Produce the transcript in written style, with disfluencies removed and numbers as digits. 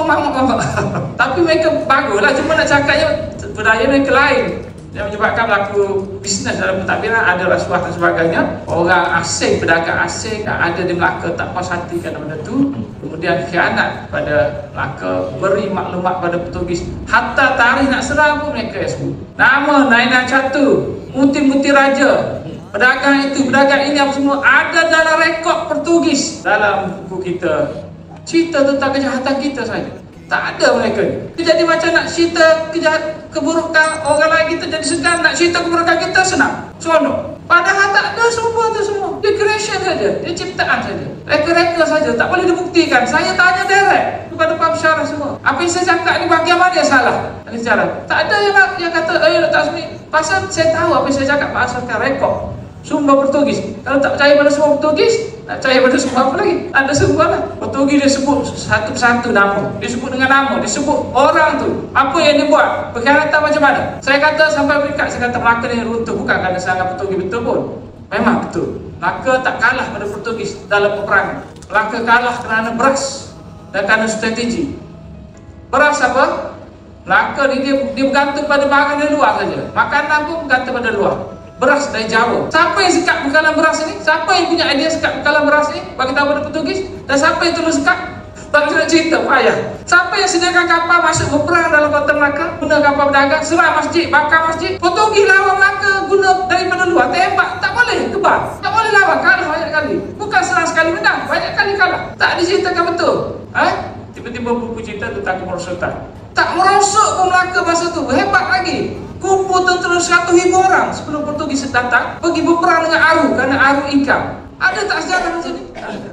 mamak. Tapi mereka baguslah, cuma nak cakapnya budaya mereka lain yang menyebabkan berlaku bisnes dalam pentadbiran ada rasuah dan sebagainya. Orang asing, pedagang asing yang ada di Melaka tak puas hati kerana benda tu, kemudian khianat pada Melaka, beri maklumat pada Portugis, hatta tarikh nak serang pun mereka sebut nama Nainan Catu, Muti Raja. Pedagang itu, pedagang ini apa semua ada dalam rekod Portugis dalam buku kita. Cerita tentang kejahatan kita saja. Tak ada mereka ni. Dia jadi macam nak cerita keburukan orang lain kita jadi segan, nak cerita keburukan kita senang, seronok. Padahal tak ada semua tu semua. Dia creation saja, dia ciptaan saja. Reka-reka saja, tak boleh dibuktikan. Saya tanya direct kepada Pak Pensyarah semua. Apa yang saya cakap ni bahagian mana yang salah? Tak ada yang kata, Dr. Azmi. Pasal saya tahu apa yang saya cakap berdasarkan rekod sumber Portugis. Kalau tak percaya pada semua Portugis, nak percaya pada semua apa lagi? Ada semua lah. Portugis dia sebut satu persatu nama. Dia sebut dengan nama, dia sebut orang tu. Apa yang dia buat? Pengkhianatan macam mana? Saya kata sampai peringkat, saya kata Melaka ni runtuh bukan kerana sangat Portugis betul pun. Memang betul. Melaka tak kalah pada Portugis dalam peperangan. Melaka kalah kerana beras dan kerana strategi. Beras apa? Melaka ni dia bergantung pada bahagian dari luar saja. Makanan pun bergantung pada luar. Beras dari Jawa. Siapa yang sekat bekalan beras ini? Siapa yang punya idea sekat bekalan beras ini? Bagi tahu pada Portugis. Dan siapa yang terus sekat? Tak nak cerita, payah. Siapa yang sediakan kapal masuk berperang dalam kota Melaka? Guna kapal berdagang, serang masjid, bakar masjid. Portugis lawan Melaka guna daripada luar, tembak. Tak boleh, kebal. Tak boleh lawan, kalah banyak kali. Bukan serang sekali menang, banyak kali kalah. Tak diceritakan betul. Tiba-tiba buku cerita tentang kemerosotan. Tak merosot pun Melaka masa tu, hebat lagi. Kumpul tentera 100,000 orang sebelum Portugis datang pergi berperang dengan Aru kerana Aru income. Ada tak sejarah macam ni? Tak ada.